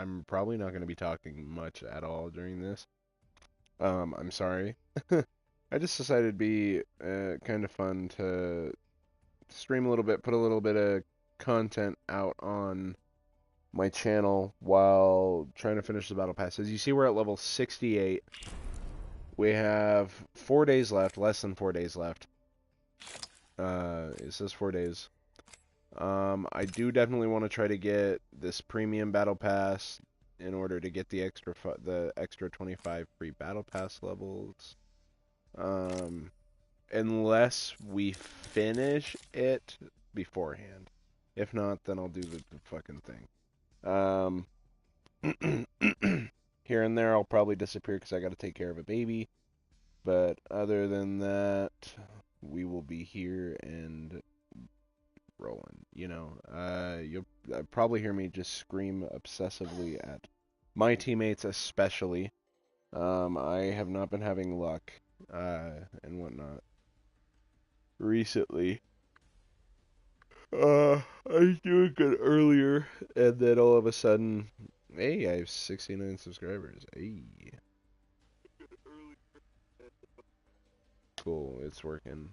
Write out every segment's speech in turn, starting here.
I'm probably not going to be talking much at all during this. I'm sorry. I just decided it'd be kind of fun to stream a little bit, put a little bit of content out on my channel while trying to finish the battle pass. As you see, we're at level 68. We have 4 days left, less than 4 days left. It says 4 days. I do definitely want to try to get this premium battle pass in order to get the extra 25 free battle pass levels. Unless we finish it beforehand. If not, then I'll do the fucking thing. Here and there, I'll probably disappear because I got to take care of a baby. But other than that, we will be here and rolling. You know, you'll probably hear me just scream obsessively at my teammates, especially. I have not been having luck and whatnot recently. I was doing good earlier, and then all of a sudden, hey, I have 69 subscribers. Hey. Cool, it's working.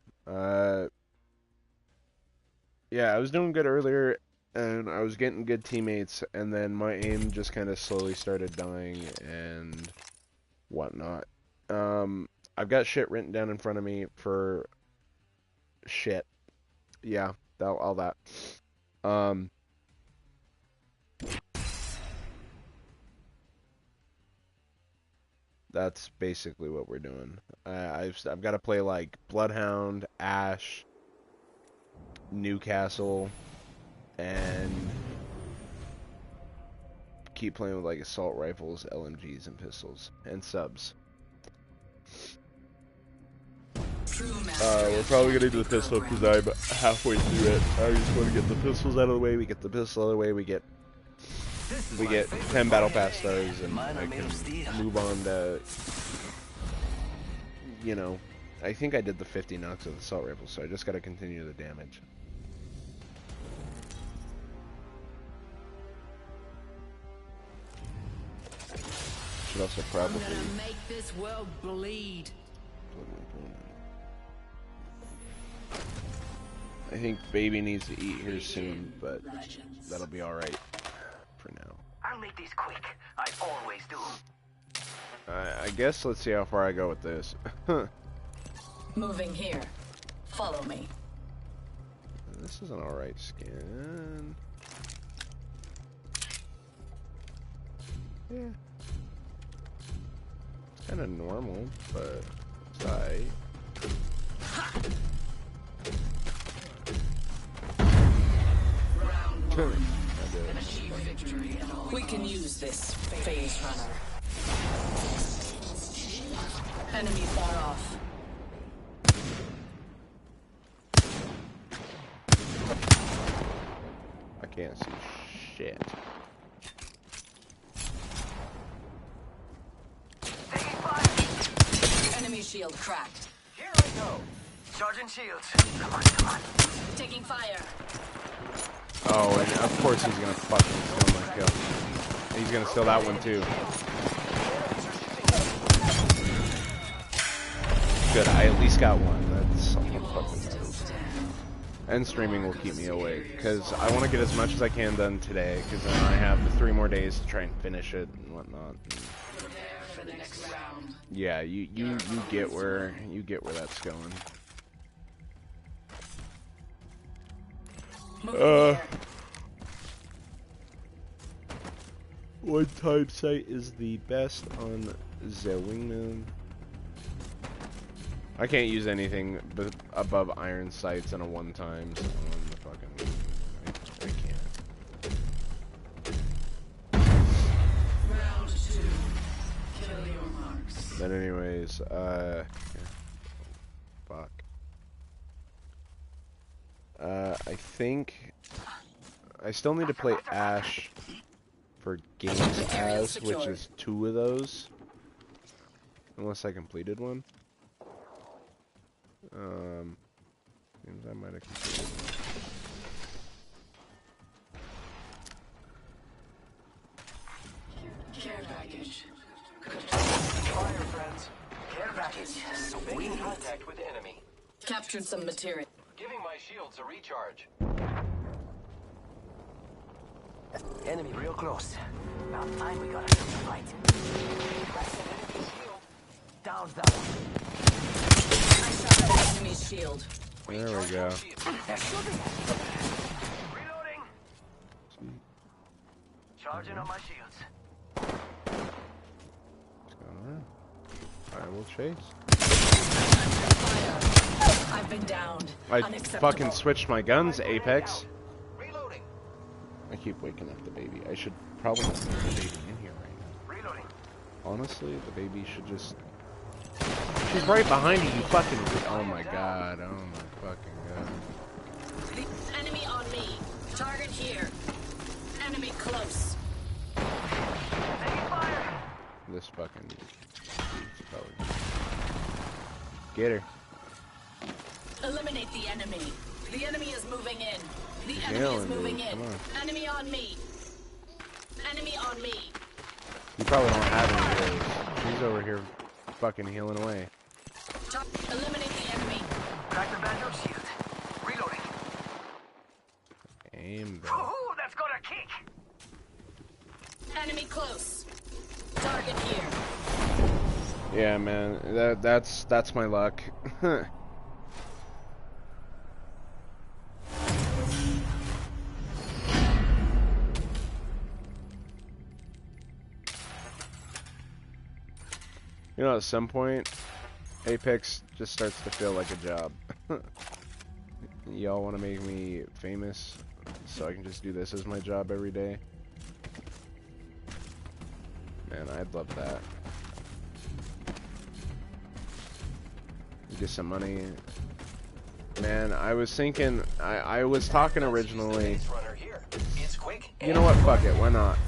Yeah, I was doing good earlier, and I was getting good teammates, and then my aim just kind of slowly started dying and whatnot. I've got shit written down in front of me for shit. Yeah, all that. That's basically what we're doing. I've got to play like Bloodhound, Ash, Newcastle, and keep playing with like assault rifles, LMGs, and pistols, and subs. We're probably gonna do the pistol because I'm halfway through it. I just want to get the pistols out of the way. We get the pistol out of the way. We get 10 battle pass stars, and I can move on to, you know, I think I did the 50 knocks with the assault rifle, so I just got to continue the damage. Should also probably make this world bleed. I think baby needs to eat here soon, but that'll be alright for now. I'll make this quick. I always do. I guess let's see how far I go with this. Moving here. Follow me. This is an alright skin. Yeah. It's kind of normal, but it's alright. We can use this, phase runner. Enemy far off. I can't see shit. Enemy shield cracked. Here I go. Sergeant Shields. Come on, come on. Taking fire. Oh, and of course he's gonna fucking steal my kill. He's gonna steal that one too. Good, I at least got one. That's something fucking nice. And streaming will keep me awake, because I want to get as much as I can done today, because then I have 3 more days to try and finish it and whatnot. For the next round. Yeah, you get where that's going. One time sight is the best on the wingman. I can't use anything above iron sights and a one time, so on the fucking I can't. Round 2. Kill your marks. But anyways, fuck. I think I still need to play Ash for games as, which is 2 of those. Unless I completed one. Seems I might have completed one. package. Fire, friends. Care package. Making contact with enemy. Captured some material. Giving my shields a recharge. Enemy real close. About time we got a fight. Cracked an enemy shield. Down's that one. I shot at an enemy's shield. There we go. Reloading. Charging on my shields. What's going on? I will chase. I've been downed. I Unacceptable. fucking switched my guns, Apex. Reloading. I keep waking up the baby. I should probably not put the baby in here right now. Reloading. Honestly, the baby should just... She's right behind you, you fucking... Oh my god, oh my fucking god. The enemy on me. Target here. Enemy close. Taking fire. This fucking... Probably... Get her. Eliminate the enemy. The enemy is moving in. The He's enemy is yelling, moving dude. in. Come on. Enemy on me. Enemy on me. You probably don't have any of those. She's over here fucking healing away. Eliminate the enemy. Crack the banjo shield. Reloading. Aim, bro. Ooh, that's got a kick. Enemy close. Target here. Yeah, man. That's my luck. You know, at some point, Apex just starts to feel like a job. Y'all want to make me famous so I can just do this as my job every day? Man, I'd love that. Get some money. Man, I was thinking, I was talking originally. Runner here. It's quick. You know what? Fuck it. Why not?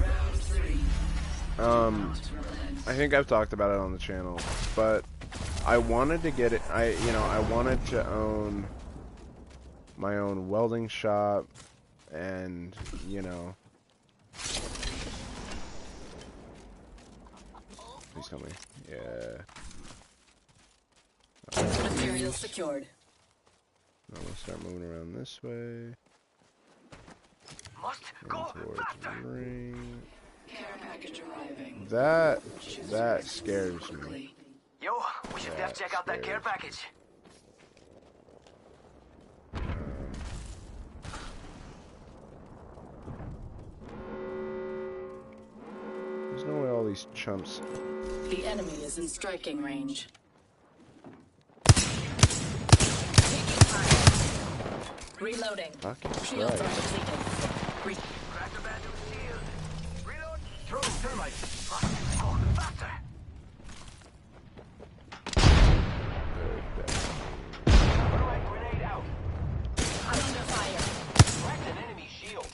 Round 3. I think I've talked about it on the channel, but I wanted to get it. I wanted to own my own welding shop, and please tell me. Yeah. Material secured. I'm gonna start moving around this way. Must And go towards faster. the ring. Care package arriving. That scares me. Yo, we should def check out that care package. There's no way all these chumps. The enemy is in striking range. Taking fire. Reloading. Fucking Shields are Christ. depleted. Crack the banjo shield. Reload. Throw thermite. Go faster. Thermite grenade out. I'm under fire. Cracked an enemy shield.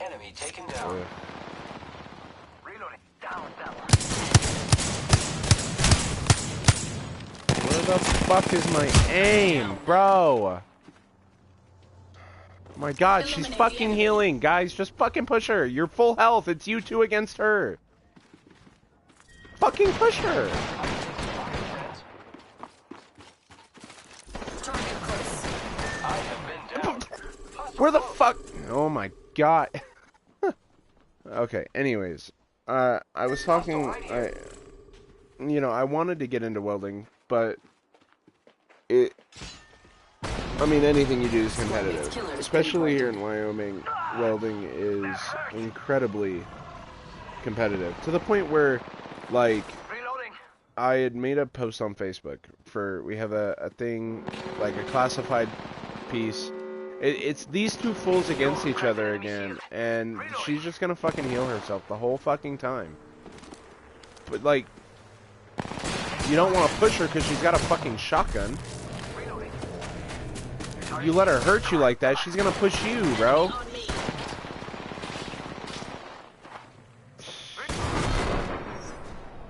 Enemy taken down. Yeah. Reloading. Down that one. Where the fuck is my aim, bro? My god, she's Eliminate the fucking enemy. healing. Guys, just fucking push her. You're full health. It's you two against her. Fucking push her. Target close. I have been down. Where the fuck? Oh my god. Okay, anyways. I was talking, I wanted to get into welding, but anything you do is competitive. Especially here in Wyoming, welding is incredibly competitive. To the point where, like, Reloading. I had made a post on Facebook we have a thing, like a classified piece. It's these two fools against each other again, and she's just gonna fucking heal herself the whole fucking time. But, like, you don't want to push her because she's got a fucking shotgun. Reloading. You let her hurt you like that, she's gonna push you, bro. On me.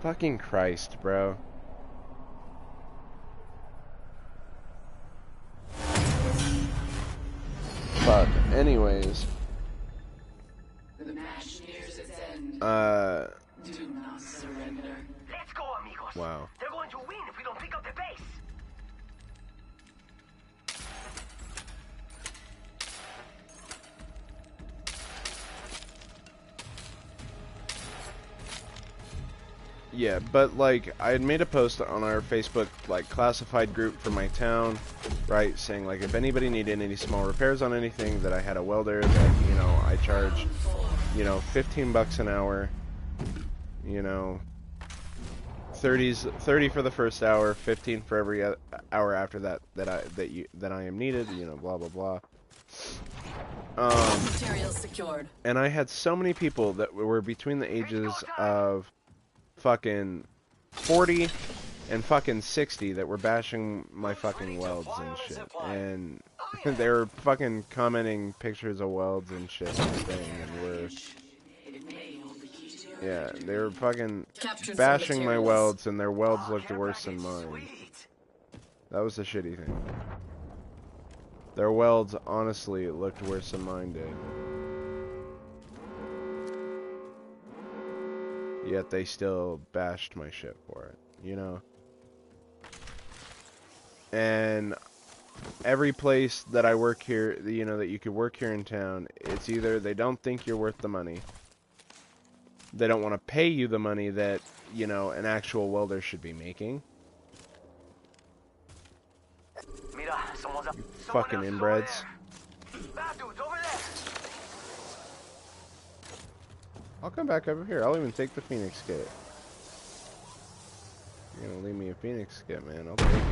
Fucking Christ, bro. Fuck. Anyways. The match nears its end. Uh, Do not surrender. close. Wow. They're going to win if we don't pick up the base. Yeah, but like I had made a post on our Facebook like classified group for my town, right, saying like if anybody needed any small repairs on anything, that I had a welder that, you know, I charge, you know, $15 an hour, you know, 30 for the first hour, 15 for every hour after that that I am needed, you know, blah blah blah. Materials secured. And I had so many people that were between the ages of fucking 40 and fucking 60 that were bashing my fucking welds and shit. And they were fucking commenting pictures of welds and shit and thing, and were, yeah, they were fucking bashing my welds, and their welds looked worse than mine. That was the shitty thing. Their welds honestly looked worse than mine did. Yet they still bashed my shit for it, you know? And every place that I work here, you know, that you could work here in town, it's either they don't think you're worth the money, they don't want to pay you the money that, you know, an actual welder should be making. Mira, someone's up. Fucking inbreds. Bad dudes over there. I'll come back over here. I'll even take the Phoenix kit. You're gonna leave me a Phoenix kit, man. I'll take it.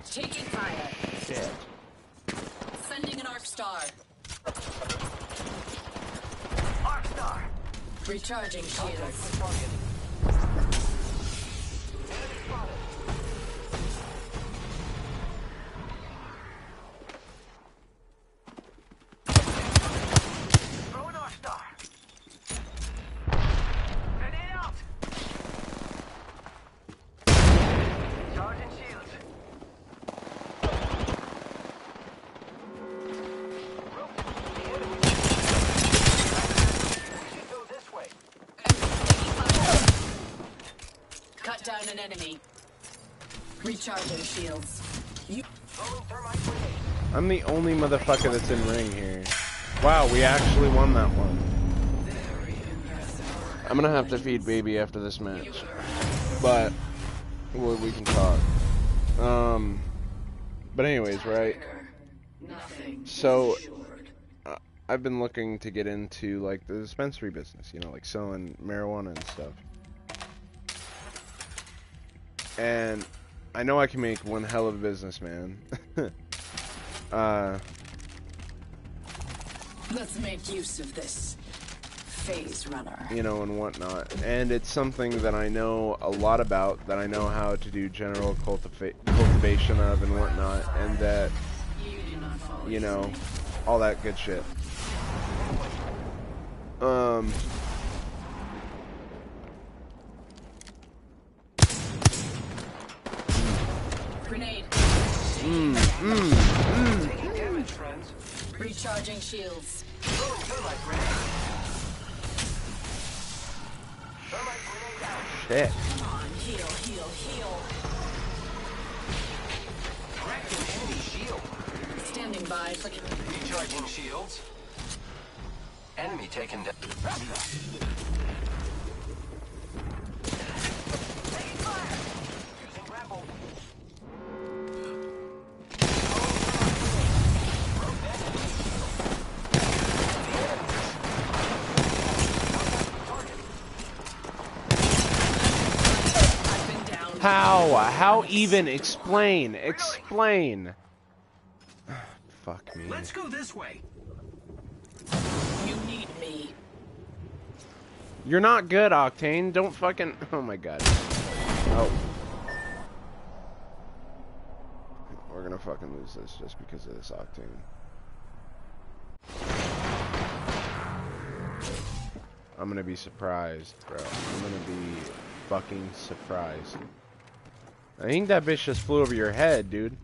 Taking fire. Shit. Sending an arc star. Arc star. Recharging shields. Throw an arc star. Grenade out. Charging shields. Cut down an enemy. Recharging shields. I'm the only motherfucker that's in ring here. Wow, we actually won that one. I'm gonna have to feed baby after this match, but we can talk. But anyways, right? So I've been looking to get into like the dispensary business, you know, like selling marijuana and stuff. And I know I can make one hell of a business, man. Let's make use of this phase runner. You know, and whatnot. And it's something that I know a lot about, that I know how to do general cultivation of and whatnot, and that, you know, all that good shit. Grenade. Taking damage, friends. Recharging shields. Throwing thermite grenade. Thermite grenade out. Shit. Come on, heal, heal, heal. Cracked an enemy shield. Standing by for... Recharging shields. Enemy taken down. Taking fire. Using grapple. I've been down. How even? Explain. Fuck me. Let's go this way. You need me. You're not good, Octane. Don't fucking... Oh my god. Oh. We're gonna fucking lose this just because of this Octane. I'm gonna be surprised, bro. I'm gonna be fucking surprised. I think that bitch just flew over your head, dude.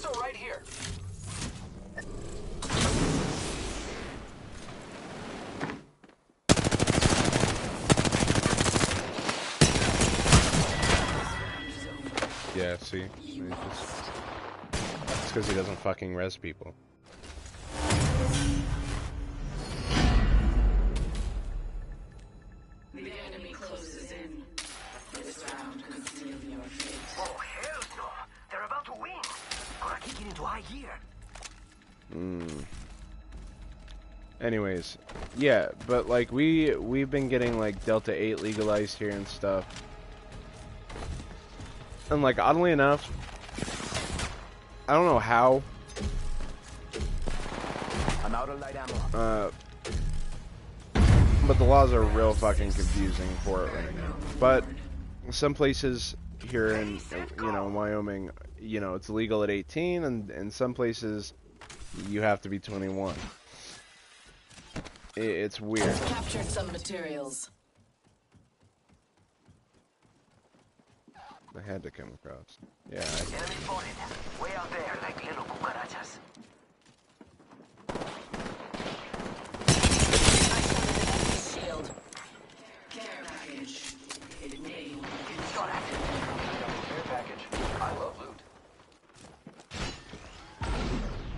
Pistol right here. Yeah, see? It's because he doesn't fucking res people. The enemy closes in. This round could seal your fate. Oh, hell no. They're about to win. Gonna kick it into high gear. Anyways, yeah, but like we've been getting like Delta 8 legalized here and stuff. And like oddly enough, I don't know how. I'm out of light ammo. But the laws are real fucking confusing for it right now. But some places here in Wyoming, it's legal at 18, and in some places you have to be 21. It's weird. Captured some materials. I had to come across. Yeah. Enemy spotted. Way out there, like little cucarachas. Shield. Care package. It may. Got active. Care package. I love loot.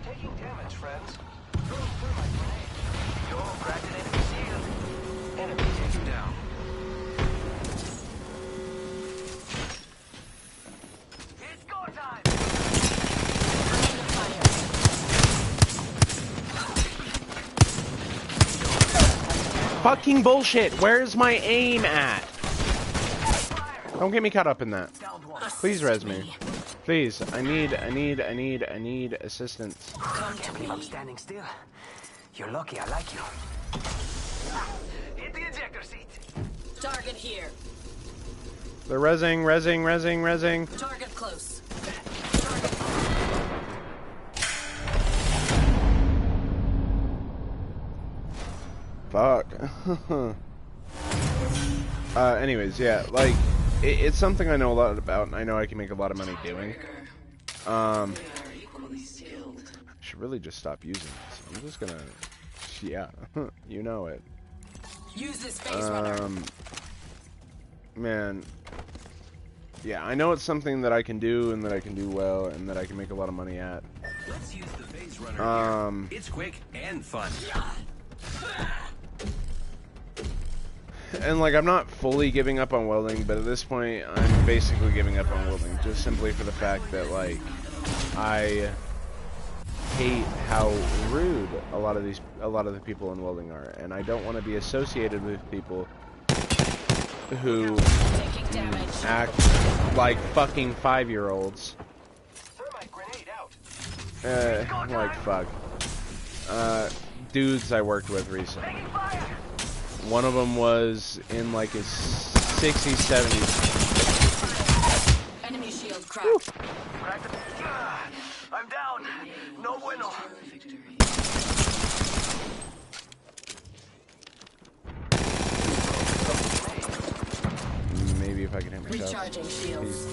Taking damage, friends. Throwing thermite grenade. Yo, cracked an enemy shield. Enemy taken down. It's go time. Fucking bullshit! Where's my aim at? Don't get me caught up in that. Downed one. Please res me. Please, I need assistance. Can't believe I'm standing still. You're lucky I like you. Hit the ejector seat. Target here. They're resing. Target close. Fuck. Anyways, yeah, like, it's something I know a lot about, and I know I can make a lot of money doing. I should really just stop using this. I'm just gonna, yeah, you know it. Use this phase runner. Man, yeah, I know it's something that I can do, and that I can do well, and that I can make a lot of money at. Let's use the phase runner here. It's quick and fun. And like, I'm not fully giving up on welding, but at this point, I'm basically giving up on welding, just simply for the fact that, like, I hate how rude a lot of the people in welding are, and I don't want to be associated with people who act like fucking 5-year-olds. Thermite grenade out. Like fuck. Dudes I worked with recently. Taking fire. One of them was in like his 60s, 70s. Enemy shield cracked. I'm down. No bueno. Maybe if I can hit myself. Recharging shields.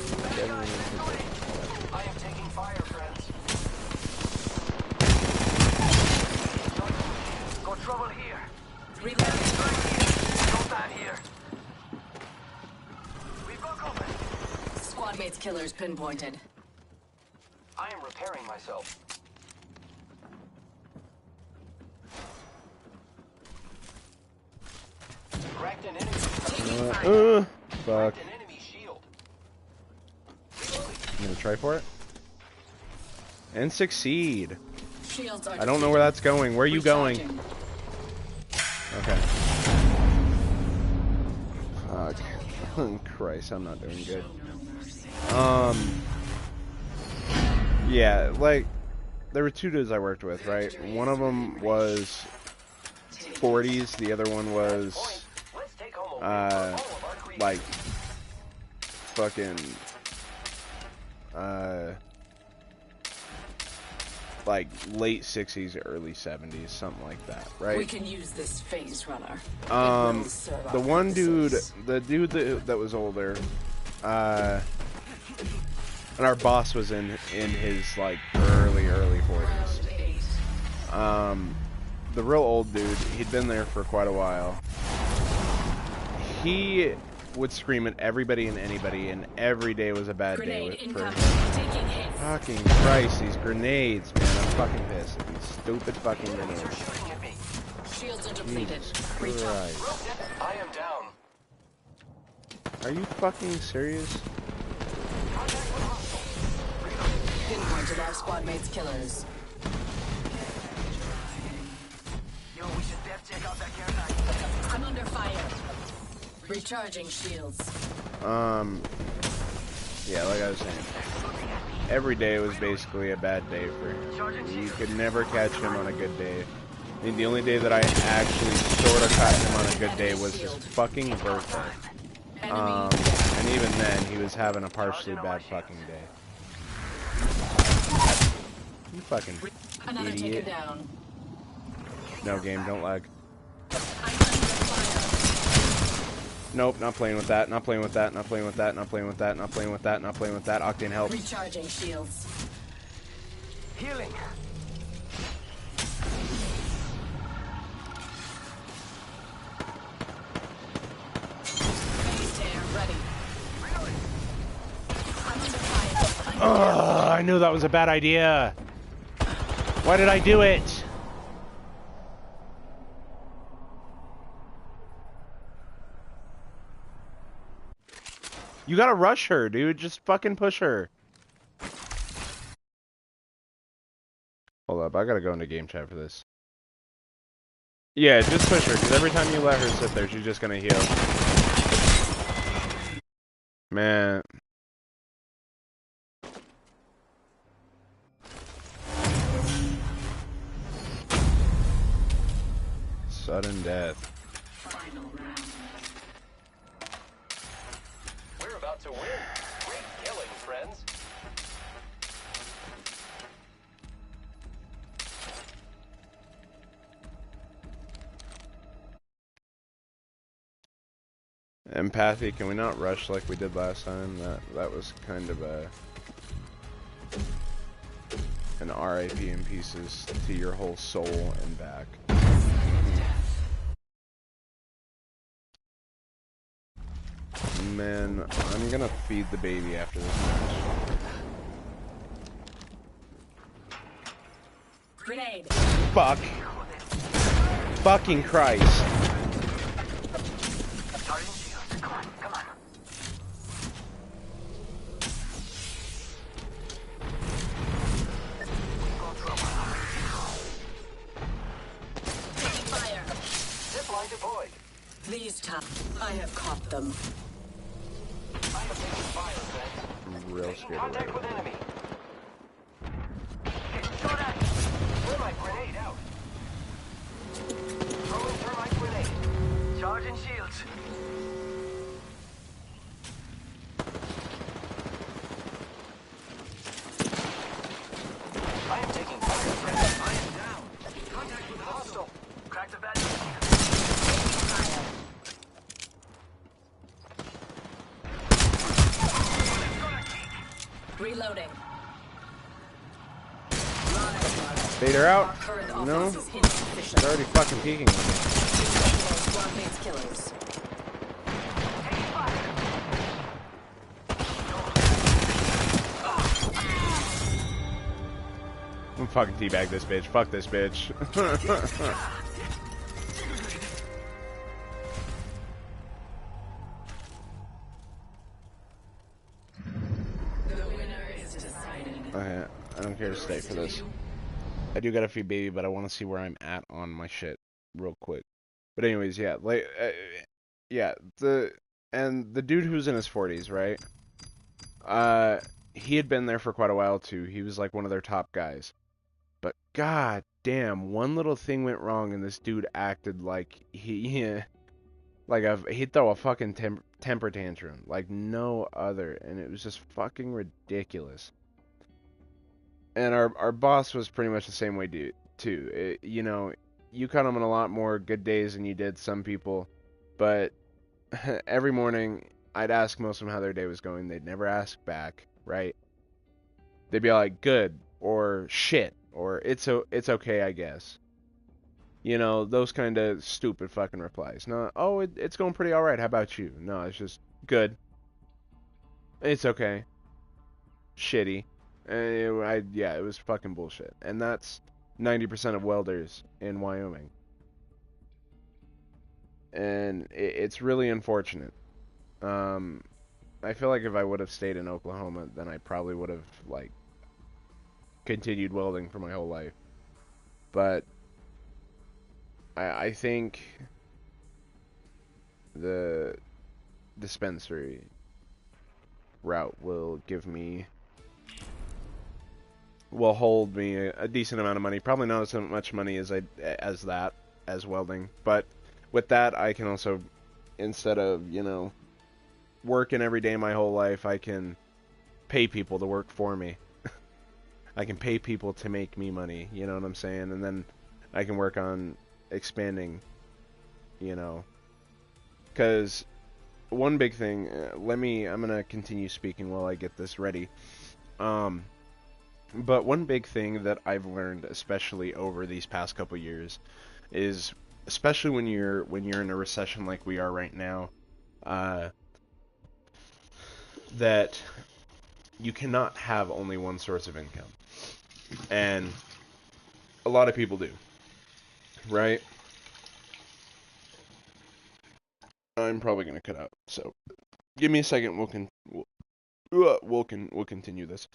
I am taking fire, friends. Got trouble here. Reloading. No bad here. We've got cover. Squad mates killers pinpointed. I am repairing myself. Cracked an enemy. Fuck. An enemy shield. I'm gonna try for it. And succeed. Shields are I don't know where that's going. Where are you going? Okay. Fuck. Christ, I'm not doing good. Yeah, like, there were two dudes I worked with, right? One of them was 40s, the other one was, like, fucking, like, late 60s, early 70s, something like that, right? We can use this phase runner. The one dude, the dude that was older, and our boss was in his like early 40s. The real old dude, he'd been there for quite a while. He would scream at everybody and anybody, and every day was a bad day for him. Fucking Christ, these grenades, man! I'm fucking pissed. These stupid fucking grenades. Shields are depleted. Christ. I am down. Are you fucking serious? Pinpointed our squad mates' killers. Yo, we should def check out that care package. I'm under fire. Recharging shields. Yeah, like I was saying, every day was basically a bad day for him. You could never catch him on a good day. I mean, the only day that I actually sort of caught him on a good day was his fucking birthday. And even then, he was having a partially bad fucking day. You fucking Another taken idiot. down. No game, don't lag. I'm under fire. Nope, not playing with that, not playing with that, not playing with that, not playing with that, not playing with that, not playing with that. Octane help. Recharging shields. Healing. Base tear ready. I'm under fire. Ugh, I knew that was a bad idea. Why did I do it? You gotta rush her, dude. Just fucking push her. Hold up, I gotta go into game chat for this. Yeah, just push her, because every time you let her sit there, she's just gonna heal. Man. Sudden death. Final round. We're about to win. Great killing, friends. Empathy, can we not rush like we did last time? That was kind of an RIP in pieces to your whole soul and back. Man, I'm gonna feed the baby after this match. Grenade. Fuck. Fucking Christ. Starting shields. Come on, come on. Taking fire. Zipline deployed. These top. I have caught them. I am taking fire, friends. I'm real Making scared contact of with it. enemy. Getting shot at. Thermite grenade out. Throwing thermite grenade. Charging shields. I am taking fire, friends. I am down. Contact with hostile. Crack the bad news here. Reloading. Bait her out? Current No? offense is insufficient. They're already fucking peeking on me. Squad mates killers. I'm fucking teabag this bitch. Fuck this bitch. Okay, I don't care to stay for this. I do got a feed baby, but I want to see where I'm at on my shit real quick. But anyways, yeah, like, yeah, the dude who's in his 40s, right? He had been there for quite a while too. He was like one of their top guys. But god damn, one little thing went wrong and this dude acted like he'd throw a fucking temper tantrum like no other, and it was just fucking ridiculous. And our boss was pretty much the same way too. You know, you caught him on a lot more good days than you did some people, but every morning I'd ask most of them how their day was going. They'd never ask back, right? they'd be like, good, or shit, or it's okay, I guess. You know, those kind of stupid fucking replies. No, oh, it's going pretty alright, how about you? No, it's just, good, it's okay, shitty. Yeah, it was fucking bullshit. And that's 90% of welders in Wyoming. And it's really unfortunate. I feel like if I would have stayed in Oklahoma, then I probably would have, like, continued welding for my whole life. But I think the dispensary route will hold me a decent amount of money. Probably not as much money as welding. But with that, I can also, instead of, you know, working every day my whole life, I can pay people to work for me. I can pay people to make me money, you know what I'm saying? And then I can work on expanding, you know. Because one big thing, I'm going to continue speaking while I get this ready. But one big thing that I've learned, especially over these past couple years, is especially when you're in a recession like we are right now, that you cannot have only one source of income. And a lot of people do, right? I'm probably going to cut out. So give me a second. We'll continue this.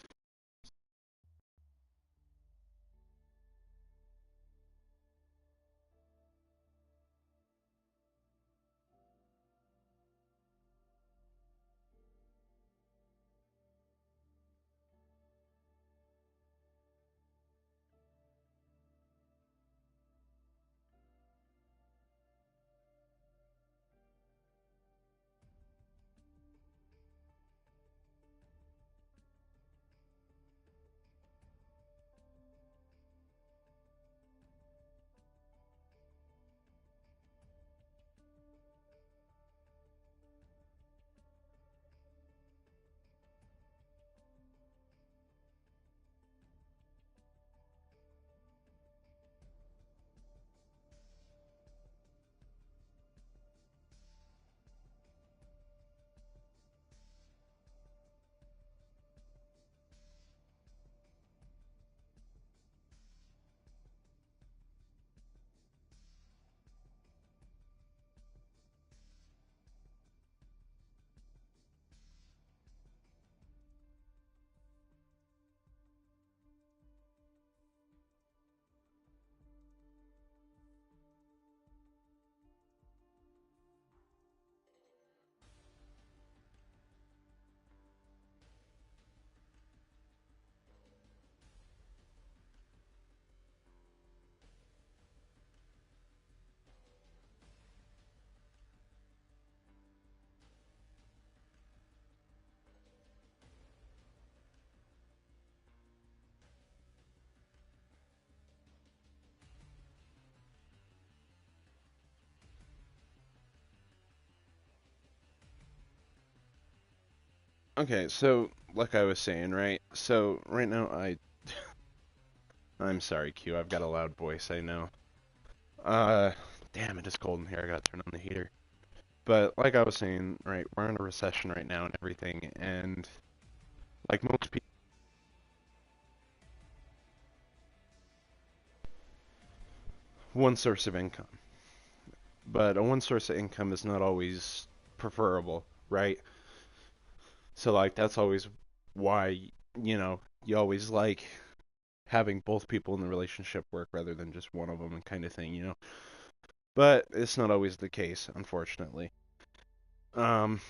Okay, so like I was saying, right? So right now I'm sorry, Q. I've got a loud voice, I know. Damn, it is cold in here. I gotta turn on the heater. But like I was saying, right, we're in a recession right now and everything, and like most people, one source of income. But a one source of income is not always preferable, right? So like that's always why, you know, you always like having both people in the relationship work rather than just one of them and kind of thing, you know. But it's not always the case, unfortunately. Um,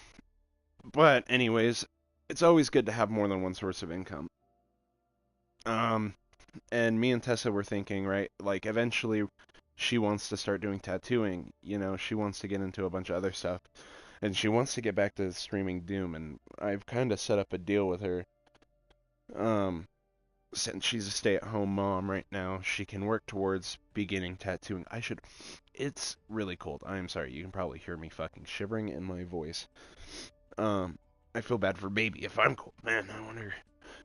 but anyways, it's always good to have more than one source of income. Um, and me and Tessa were thinking, right, like eventually she wants to start doing tattooing, you know, she wants to get into a bunch of other stuff, and she wants to get back to streaming Doom, and I've kind of set up a deal with her. Since she's a stay-at-home mom right now, she can work towards beginning tattooing. It's really cold. I am sorry, you can probably hear me fucking shivering in my voice. I feel bad for baby if I'm cold, man. I wonder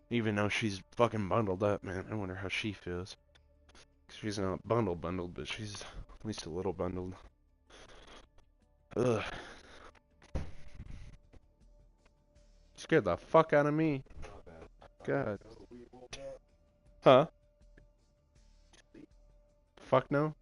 Even though she's fucking bundled up, man. I wonder how she feels. She's not bundled, but she's at least a little bundled. Ugh. Scared the fuck out of me. God. Huh? Fuck no?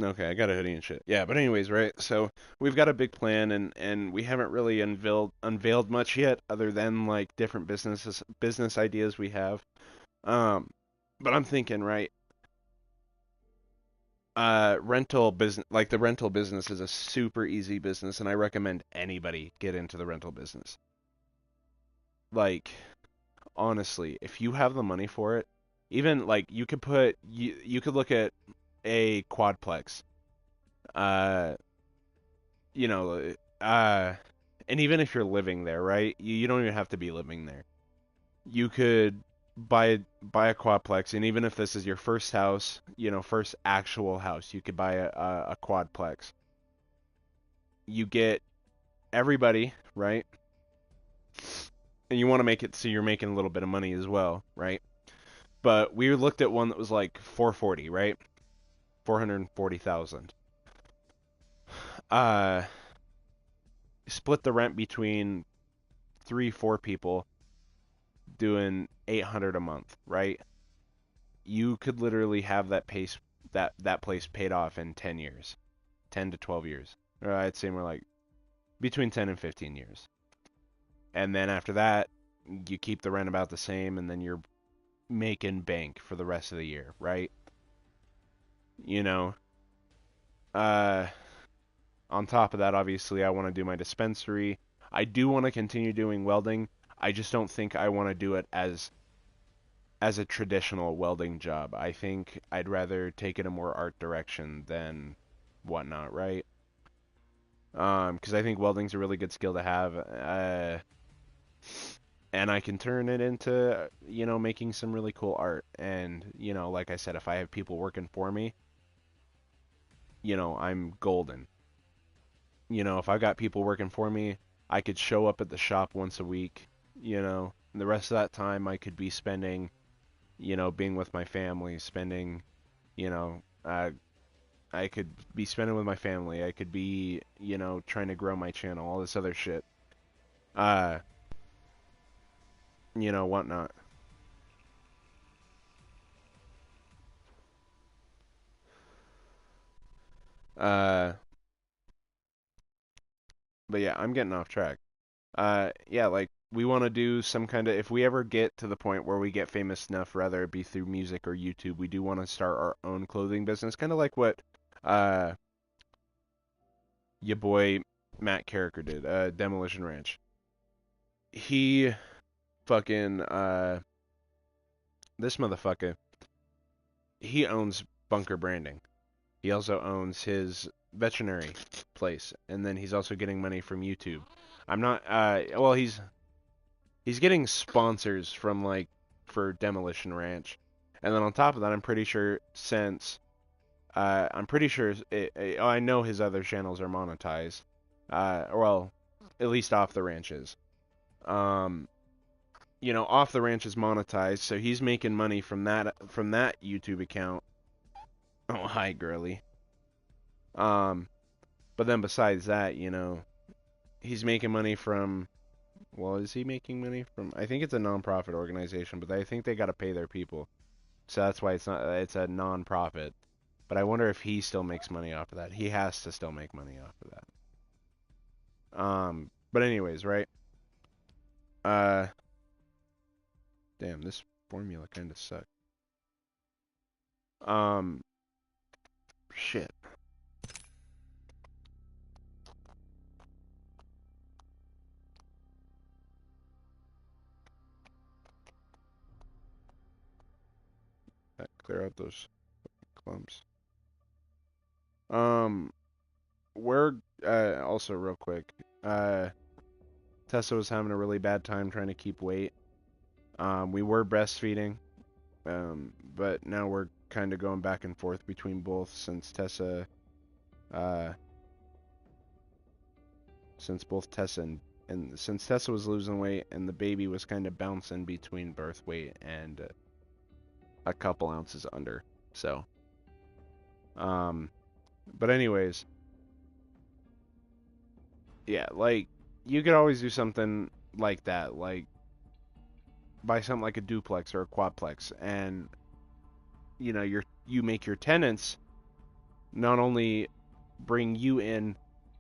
Okay, I got a hoodie and shit. Yeah, but anyways, right? So we've got a big plan, and we haven't really unveiled much yet, other than like different business ideas we have. Um, but I'm thinking, right? Rental business, like the rental business, is a super easy business, and I recommend anybody get into the rental business. Like, honestly, if you have the money for it, even like you could look at a quadplex. Uh, you know, uh, and even if you're living there, right? You don't even have to be living there. You could buy a quadplex, and even if this is your first house, first actual house, you could buy a quadplex. You get everybody, right? And you want to make it so you're making a little bit of money as well, right? But we looked at one that was like 440, right? 440,000. Uh, split the rent between 3, 4 people, doing 800 a month, right? You could literally have that place paid off in 10 years, 10 to 12 years. Or I'd say more like between 10 and 15 years. And then after that, you keep the rent about the same, and then you're making bank for the rest of the year, right? You know, uh, on top of that, obviously, I want to do my dispensary. I do want to continue doing welding. I just don't think I want to do it as a traditional welding job. I think I'd rather take it a more art direction than whatnot, right? Because I think welding's a really good skill to have, and I can turn it into, making some really cool art. And, like I said, if I have people working for me, I'm golden. If I got people working for me, I could show up at the shop once a week, and the rest of that time I could be spending, being with my family, spending, you know, uh, I could be spending with my family. I could be, trying to grow my channel, all this other shit. Uh, whatnot. Uh, but yeah, I'm getting off track. Yeah, like we want to do some kind of, if we ever get to the point where we get famous enough, whether it be through music or YouTube, we do want to start our own clothing business, kind of like what uh your boy Matt Carricker did, Demolition Ranch. He fucking this motherfucker, he owns Bunker Branding. He also owns his veterinary place, and then he's also getting money from YouTube. I'm not. Well, he's getting sponsors from like for Demolition Ranch, and then on top of that, I'm pretty sure I know his other channels are monetized. Well, at least Off the Ranch is. Off the Ranch is monetized, so he's making money from that YouTube account. Oh, hi, girly. But then besides that, he's making money from. Well, is he making money from? I think it's a non-profit organization, but I think they got to pay their people, so that's why it's not. It's a non-profit. But I wonder if he still makes money off of that. He has to still make money off of that. But anyways, right? Damn, this formula kind of sucks. Shit. Clear out those clumps. We're also real quick. Tessa was having a really bad time trying to keep weight. We were breastfeeding, but now we're kind of going back and forth between both since Tessa, since Tessa was losing weight and the baby was kind of bouncing between birth weight and a couple ounces under. So, but anyways, yeah, like you could always do something like that, like buy something like a duplex or a quadplex, and you make your tenants not only bring you in,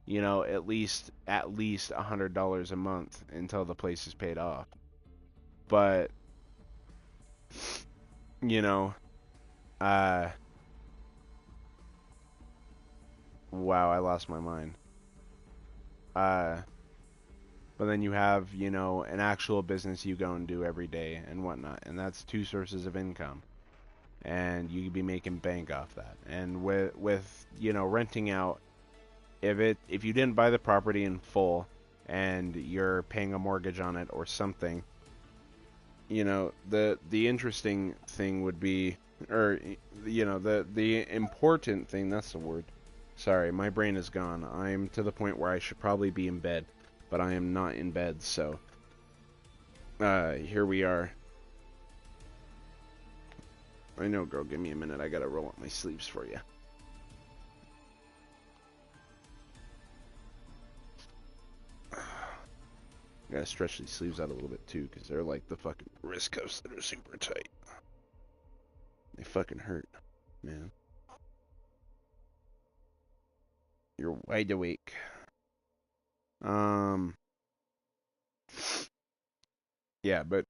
at least $100 a month until the place is paid off, but wow, I lost my mind. But then you have, an actual business you go and do every day and whatnot, and that's two sources of income, and you could be making bank off that. And with renting out, if you didn't buy the property in full and you're paying a mortgage on it or something, the interesting thing would be, or the important thing, that's the word. Sorry, my brain is gone. I'm to the point where I should probably be in bed, but I am not in bed, so here we are. I know, girl, give me a minute. I gotta roll up my sleeves for you. I gotta stretch these sleeves out a little bit too, because they're like the fucking wrist cuffs that are super tight. They fucking hurt, man. You're wide awake. Yeah, but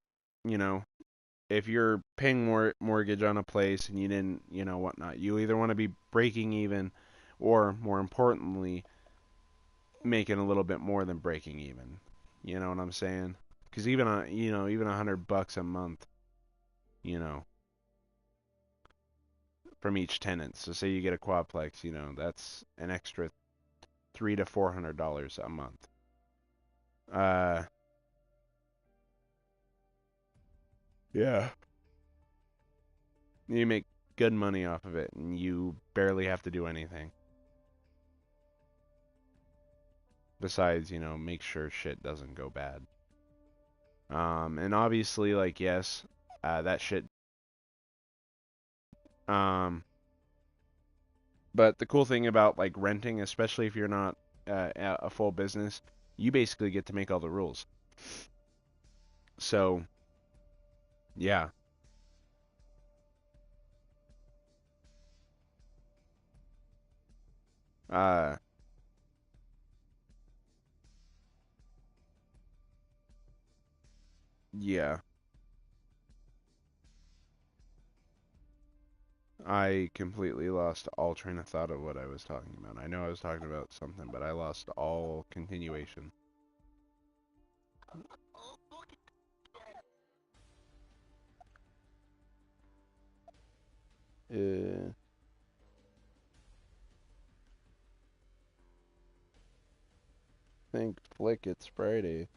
if you're paying mortgage on a place and you didn't, whatnot, you either want to be breaking even, or more importantly, making a little bit more than breaking even. You know what I'm saying? Because even even $100 a month, from each tenant. So say you get a quadplex, that's an extra $300 to $400 a month. Yeah. You make good money off of it, and you barely have to do anything. Besides, make sure shit doesn't go bad. And obviously, like, yes, that shit. But the cool thing about, like, renting, especially if you're not a full business, you basically get to make all the rules. So, yeah. Yeah. I completely lost all train of thought of what I was talking about. I know I was talking about something, but I lost all continuation. Think Flick it's Friday.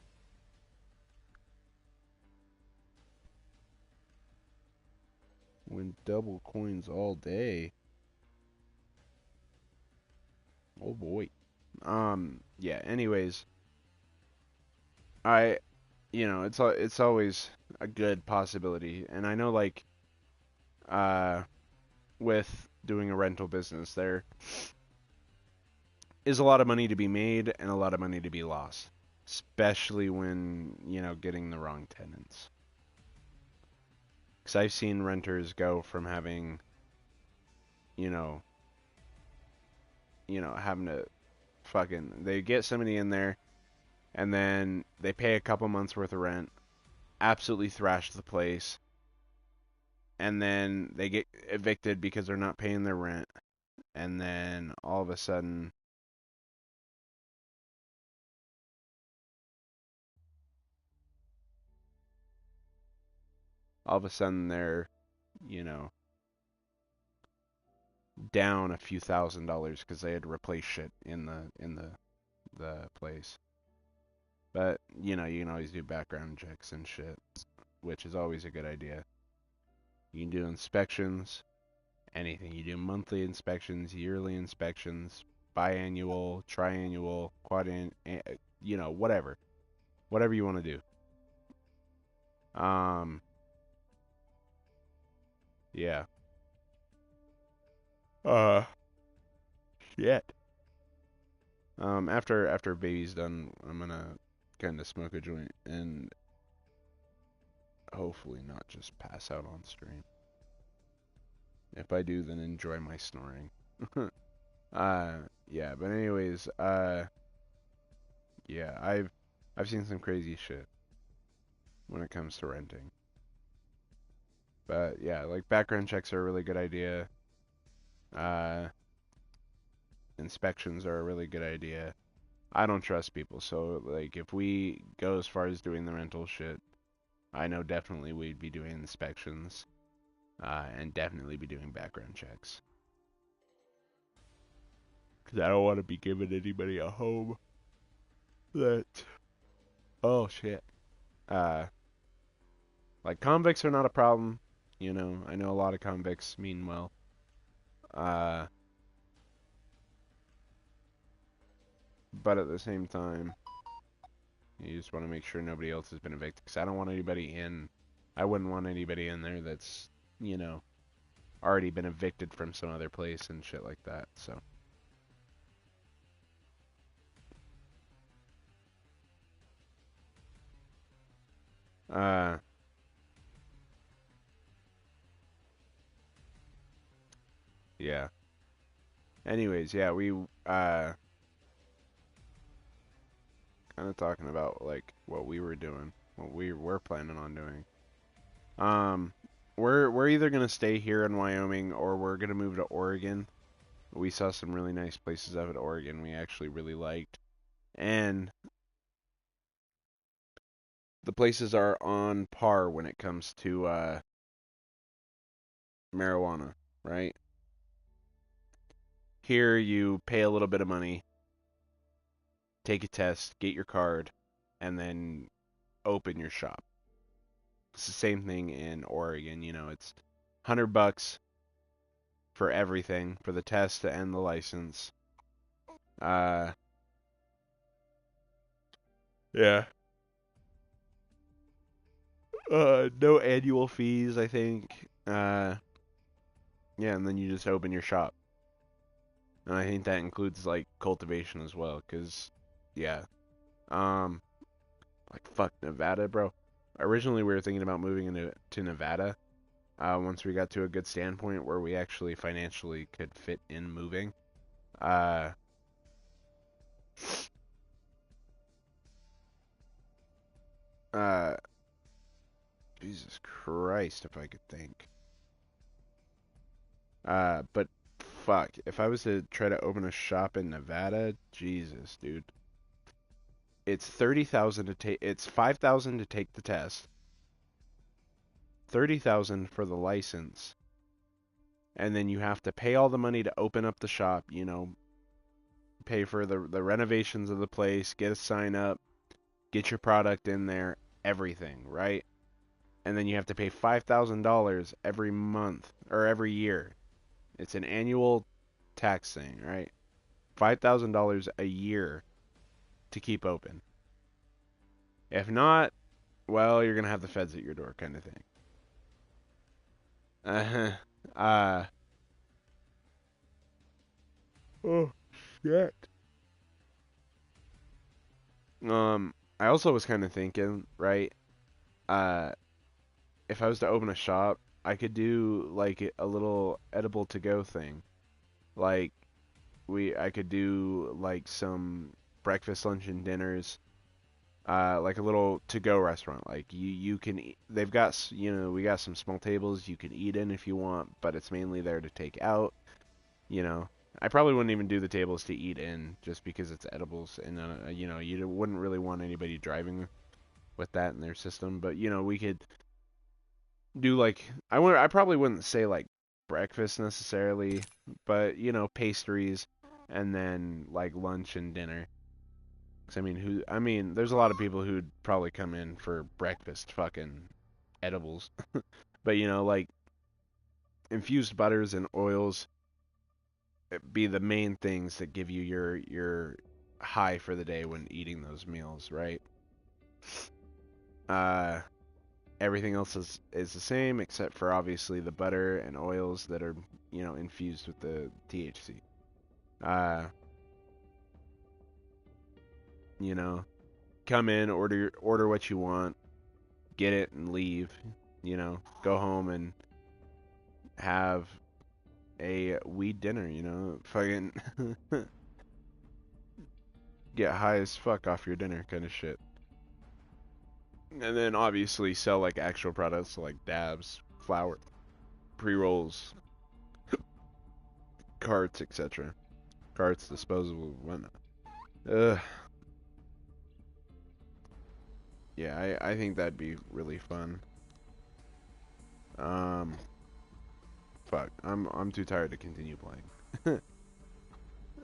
Win double coins all day. Oh boy. Yeah, anyways, it's always a good possibility. And I know like with doing a rental business, there is a lot of money to be made and a lot of money to be lost, especially when, getting the wrong tenants. Because I've seen renters go from having, you know, having to they get somebody in there and then they pay a couple months worth of rent, absolutely thrash the place, and then they get evicted because they're not paying their rent, and then all of a sudden they're, you know, down a few $1,000s because they had to replace shit in the place. But you can always do background checks and shit, which is always a good idea. You can do inspections, anything. You do monthly inspections, yearly inspections, biannual, triannual, whatever. Whatever you want to do. Yeah. Shit. After baby's done, I'm gonna kind of smoke a joint and hopefully not just pass out on stream. If I do, then enjoy my snoring. Yeah, but anyways, yeah, I've seen some crazy shit when it comes to renting. But yeah, like background checks are a really good idea. Inspections are a really good idea. I don't trust people, so like if we go as far as doing the rental shit, I know definitely we'd be doing inspections, and definitely be doing background checks. Because I don't want to be giving anybody a home that, oh shit. Like convicts are not a problem, I know a lot of convicts mean well. But at the same time, you just want to make sure nobody else has been evicted. Because I don't want anybody in. I wouldn't want anybody in there that's, already been evicted from some other place and shit like that. So. Yeah. Anyways, yeah, we kind of talking about like what we were doing, what we were planning on doing. We're either gonna stay here in Wyoming or we're gonna move to Oregon. We saw some really nice places out in Oregon we actually really liked, and the places are on par when it comes to marijuana, right? Here you pay a little bit of money, take a test, get your card, and then open your shop. It's the same thing in Oregon, it's $100 for everything, for the test and the license. Yeah. No annual fees, I think. Yeah, and then you just open your shop. And I think that includes like cultivation as well, cause yeah. Like fuck Nevada, bro. Originally we were thinking about moving to Nevada. Once we got to a good standpoint where we actually financially could fit in moving. Jesus Christ, if I could think. But fuck, if I was to try to open a shop in Nevada, Jesus, dude. It's 30,000 to take. It's 5,000 to take the test. 30,000 for the license. And then you have to pay all the money to open up the shop, pay for the renovations of the place, get a sign up, get your product in there, everything, right? And then you have to pay $5,000 every month or every year. It's an annual tax thing, right? $5,000 a year to keep open. If not, well, you're gonna have the feds at your door, kind of thing. Uh, oh shit. I also was kind of thinking, right? Uh, if I was to open a shop, I could do like a little edible to go thing. Like I could do like some breakfast, lunch, and dinners. Like a little to-go restaurant. Like you can they've got we got some small tables you can eat in if you want, but it's mainly there to take out. You know, I probably wouldn't even do the tables to eat in just because it's edibles, and you wouldn't really want anybody driving with that in their system. But we could do like I probably wouldn't say like breakfast necessarily, but pastries, and then like lunch and dinner. 'Cause I mean, there's a lot of people who'd probably come in for breakfast fucking edibles. But like infused butters and oils be the main things that give you your high for the day when eating those meals, right? Uh Everything else is the same except for obviously the butter and oils that are, infused with the THC. Uh you know, Come in, order what you want, get it and leave. Go home and have a weed dinner, fucking get high as fuck off your dinner kind of shit. And then obviously sell like actual products like dabs, flower, pre-rolls, carts, etc. Carts, disposable, whatnot. Ugh. Yeah, I think that'd be really fun. Fuck, I'm too tired to continue playing.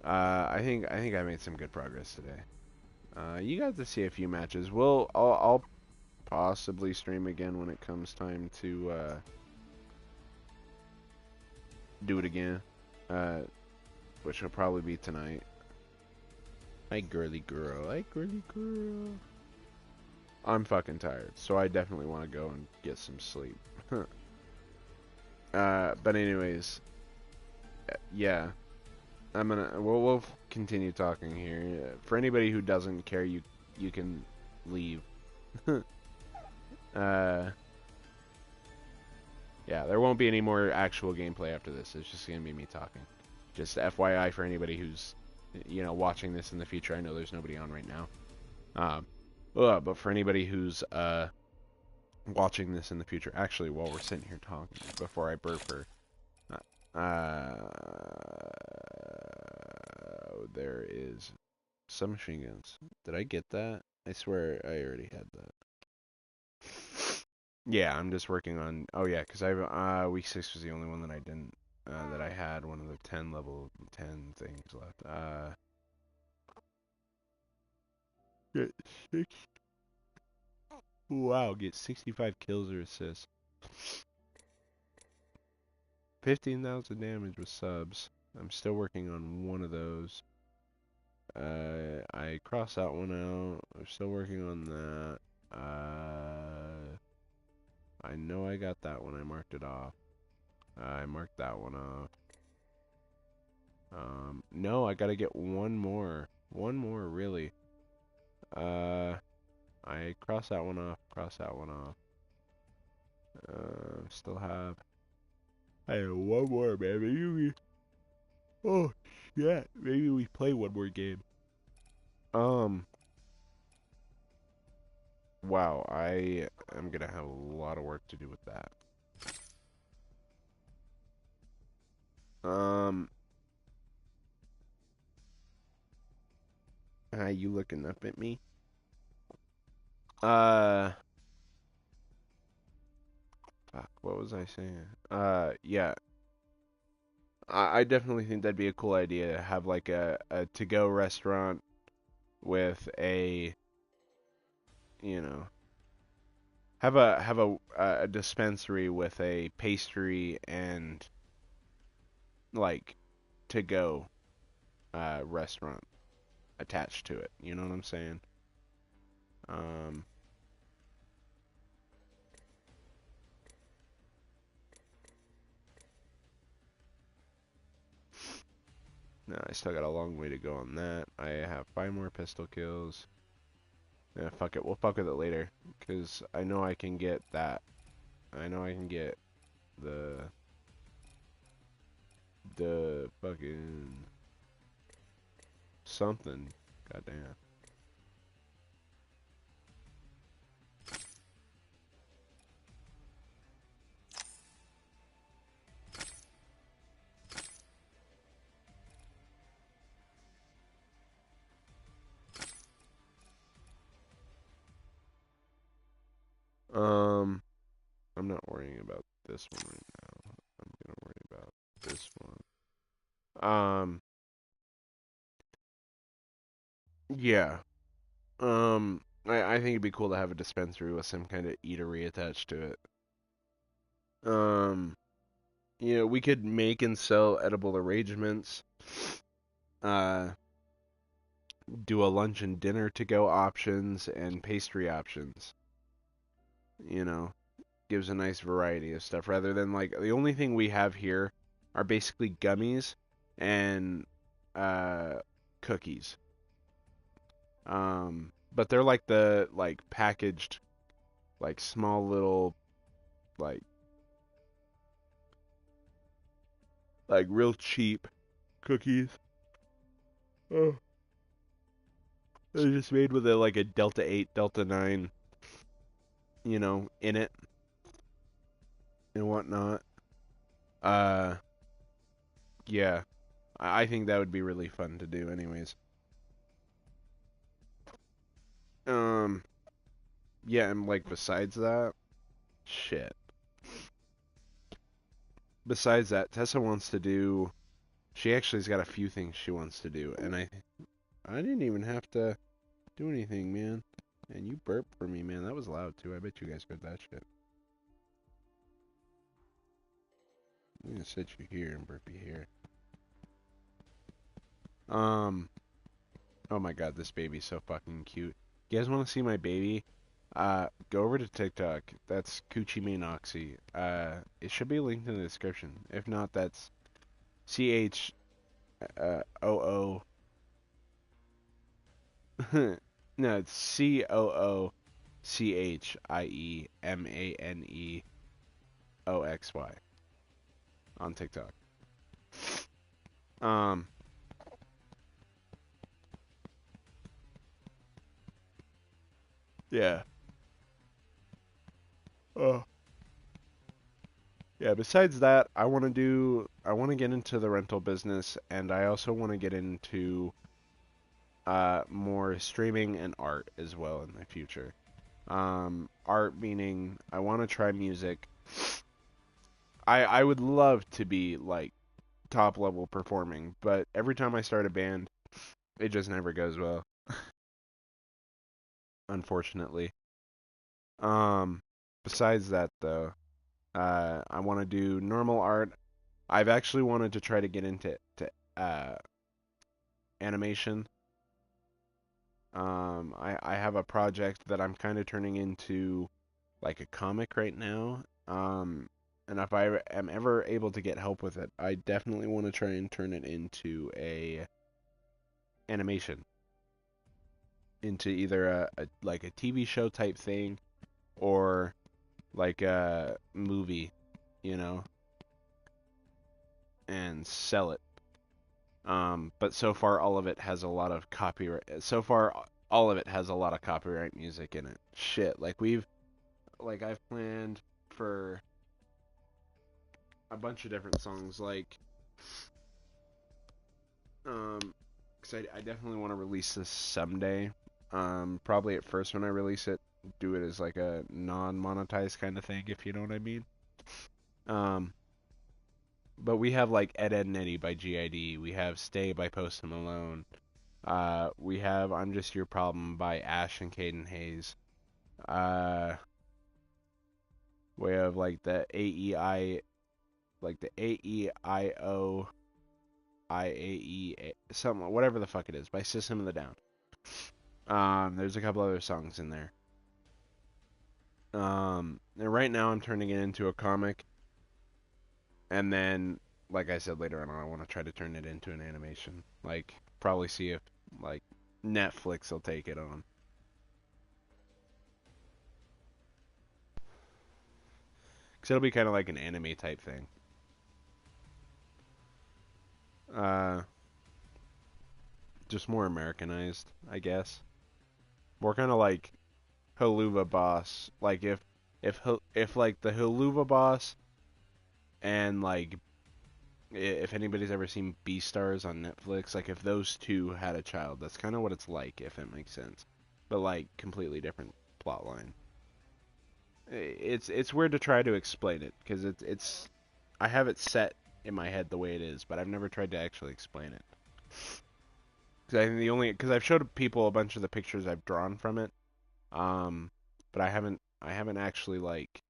I think I made some good progress today. You got to see a few matches. I'll possibly stream again when it comes time to do it again. Which will probably be tonight. Hi girly girl. Hi girly girl. I'm fucking tired, so I definitely want to go and get some sleep. But anyways, yeah. We'll continue talking here. For anybody who doesn't care, you can leave. Yeah, there won't be any more actual gameplay after this. It's just gonna be me talking. Just FYI for anybody who's watching this in the future. I know there's nobody on right now. But for anybody who's watching this in the future, actually, while we're sitting here talking, before I burp her, there is some machine guns. Did I get that? I swear I already had that. Yeah, I'm just working on. Oh yeah, because week 6 was the only one that I didn't. That I had one of the 10 level 10 things left. Get 6. Wow, get 65 kills or assists. 15,000 damage with subs. I'm still working on one of those. I crossed that one out. I'm still working on that. I know I got that one. I marked it off. I marked that one off. No, I gotta get one more. One more, really. I crossed that one off. Cross that one off. Still have. I have one more, man. Maybe we. Oh shit! Maybe we play one more game. Wow, I am gonna have a lot of work to do with that. You looking up at me? Fuck, what was I saying? Yeah. I definitely think that'd be a cool idea to have like a to-go restaurant with a, you know, have a dispensary with a pastry and like to-go restaurant attached to it. You know what I'm saying? Um, no, I still got a long way to go on that. I have 5 more pistol kills. Yeah, fuck it. We'll fuck with it later. Because I know I can get that. I know I can get the fucking something. Goddamn. I'm not worrying about this one right now. I'm gonna worry about this one. Yeah. I think it'd be cool to have a dispensary with some kind of eatery attached to it. Um, we could make and sell edible arrangements. Uh, do a lunch and dinner to go options and pastry options. You know, gives a nice variety of stuff rather than like the only thing we have here are basically gummies and cookies. But they're like the packaged like small little like real cheap cookies. Oh. They're just made with a Delta 8, Delta 9, in it and whatnot. Uh, yeah. I think that would be really fun to do anyways. Um, yeah, and besides that, shit. Besides that, Tessa wants to do. She actually's got a few things she wants to do, and I didn't even have to do anything, man. And you burped for me, man. That was loud too. I bet you guys heard that shit. I'm gonna set you here and burp you here. Oh my god, this baby's so fucking cute. You guys want to see my baby? Go over to TikTok. That's Coochie Mainoxy. It should be linked in the description. If not, that's CH OO. No, it's COOCHIEMANEOXY on TikTok. Yeah. Oh. Yeah, besides that, I want to get into the rental business, and I also want to get into more streaming and art as well in the future. Art meaning I want to try music. I would love to be like top level performing, but every time I start a band, it just never goes well, unfortunately. Um, Besides that though, I want to do normal art. I've actually wanted to try to get into uh, animation. I have a project that I'm kind of turning into like a comic right now. And if I am ever able to get help with it, I definitely want to try and turn it into a animation, into either like a TV show type thing or like a movie, you know, and sell it. But so far all of it has a lot of copyright. So far all of it has a lot of copyright music in it. Shit, I've planned for a bunch of different songs, because I definitely want to release this someday. Probably at first when I release it, do it as like a non-monetized kind of thing, if you know what I mean. Um, but we have like Ed, Ed and Eddie by GID. We have Stay by Post Malone. We have I'm Just Your Problem by Ash and Caden Hayes. We have like the AEI, like the AEIO, IAE, something, whatever the fuck it is, by System of the Down. There's a couple other songs in there. And right now I'm turning it into a comic. And then, like I said later on, I want to try to turn it into an animation. Like, probably see if, like, Netflix will take it on. Because it'll be kind of like an anime type thing. Just more Americanized, I guess. More kind of like Helluva Boss. Like, if like, the Helluva Boss and, like, if anybody's ever seen Beastars on Netflix, like, if those two had a child, that's kind of what it's like, if it makes sense. But, like, completely different plot line. It's weird to try to explain it, because it's I have it set in my head the way it is, but I've never tried to actually explain it. Because I think because I've showed people a bunch of the pictures I've drawn from it, but I haven't actually, like,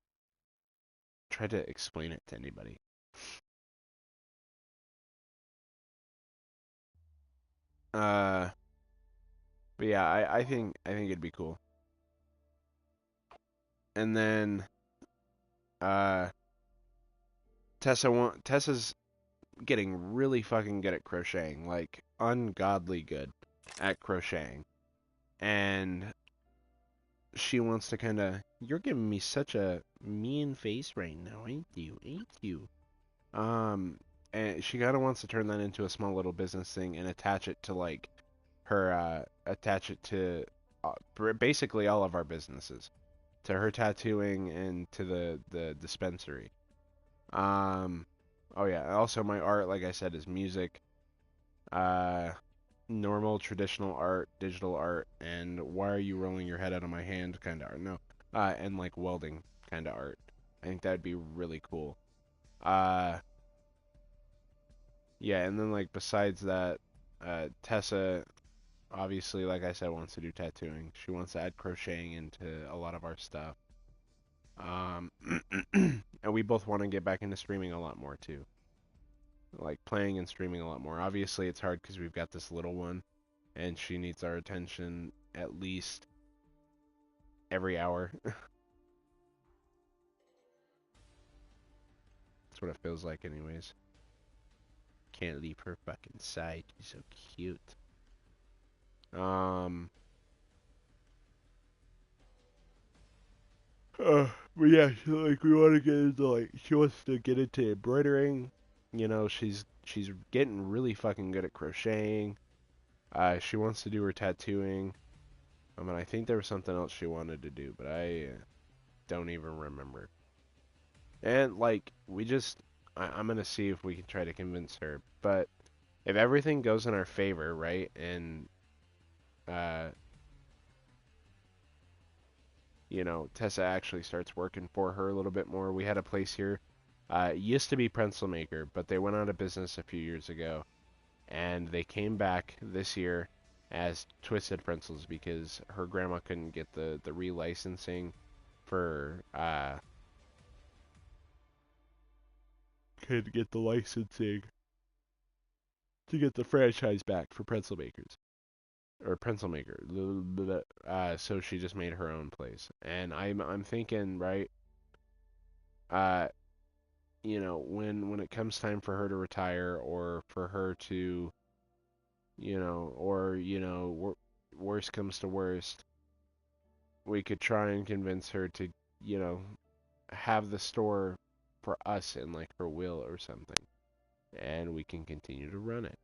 tried to explain it to anybody. But yeah, I think it'd be cool. And then Tessa's getting really fucking good at crocheting, like ungodly good at crocheting. And she wants to kind of, you're giving me such a mean face right now, ain't you? Ain't you? And she kind of wants to turn that into a small little business thing and attach it to, like, her, attach it to basically all of our businesses, to her tattooing and to the dispensary. Oh yeah, also my art, like I said, is music, normal traditional art, digital art, and why are you rolling your head out of my hand kind of art. No, and like welding kind of art. I think that'd be really cool. Yeah, and then, like, besides that, Tessa obviously, like I said, wants to do tattooing. She wants to add crocheting into a lot of our stuff. And we both want to get back into streaming a lot more too. Like, playing and streaming a lot more. Obviously, it's hard because we've got this little one, and she needs our attention at least every hour. That's what it feels like, anyways. Can't leave her fucking side. She's so cute. But yeah, like, we want to get into, like, she wants to get into embroidering. You know, she's getting really fucking good at crocheting. She wants to do her tattooing. I mean, I think there was something else she wanted to do, but I don't even remember. And, like, I'm gonna see if we can try to convince her. But if everything goes in our favor, right, and you know, Tessa actually starts working for her a little bit more. We had a place here. It used to be Pencil Maker, but they went out of business a few years ago. And they came back this year as Twisted Pretzels because her grandma couldn't get the relicensing for, couldn't get the licensing to get the franchise back for Pretzel Makers. Or Pencil Maker. So she just made her own place. And I'm thinking, right, you know, when it comes time for her to retire, or for her to, you know, or, you know, worst comes to worst, we could try and convince her to, you know, have the store for us in, like, her will or something, and we can continue to run it.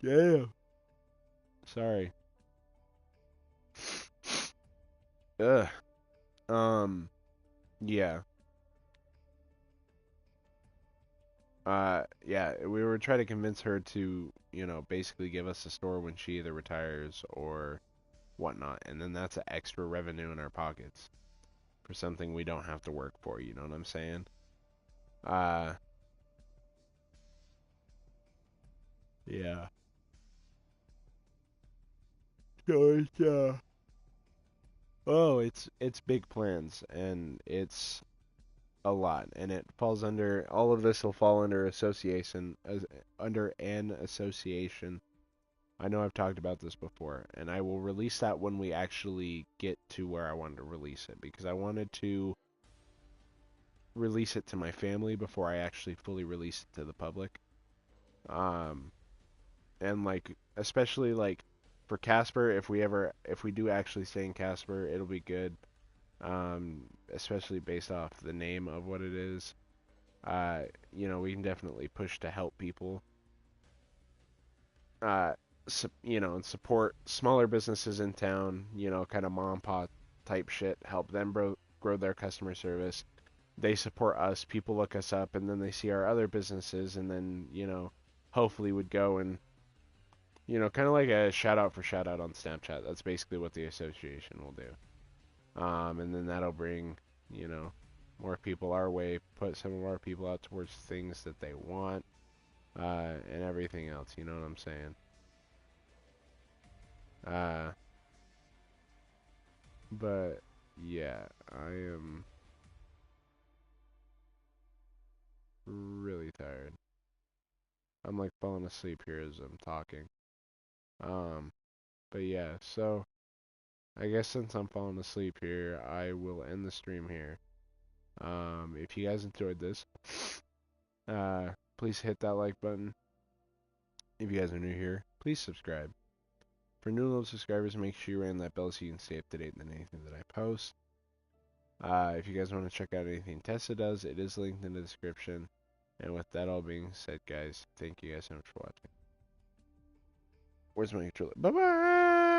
Yeah. Sorry. Ugh. Yeah. Yeah, we were trying to convince her to, you know, basically give us the store when she either retires, or whatnot, and then that's an extra revenue in our pockets for something we don't have to work for, you know what I'm saying? Yeah. So it's big plans, and it's a lot, and it falls under, all of this will fall under association, as under an association. I know I've talked about this before, and I will release that when we actually get to where I wanted to release it, because I wanted to release it to my family before I actually fully release it to the public. And like, especially like for Casper, if we do actually stay in Casper, it'll be good. Especially based off the name of what it is. We can definitely push to help people. And support smaller businesses in town, kind of mom and pop type shit, help them grow their customer service. They support us, people look us up, and then they see our other businesses, and then, hopefully would go and, kind of like a shout out for shout out on Snapchat. That's basically what the association will do. And then that'll bring, more people our way, put some of our people out towards things that they want, and everything else, you know what I'm saying? But yeah, I am really tired. I'm like falling asleep here as I'm talking. But yeah, so I guess since I'm falling asleep here, I will end the stream here. If you guys enjoyed this, please hit that like button. If you guys are new here, please subscribe. For new little subscribers, make sure you ring that bell so you can stay up to date on anything that I post. If you guys want to check out anything Tessa does, it is linked in the description. And with that all being said, guys, thank you guys so much for watching. Where's my controller? Bye-bye!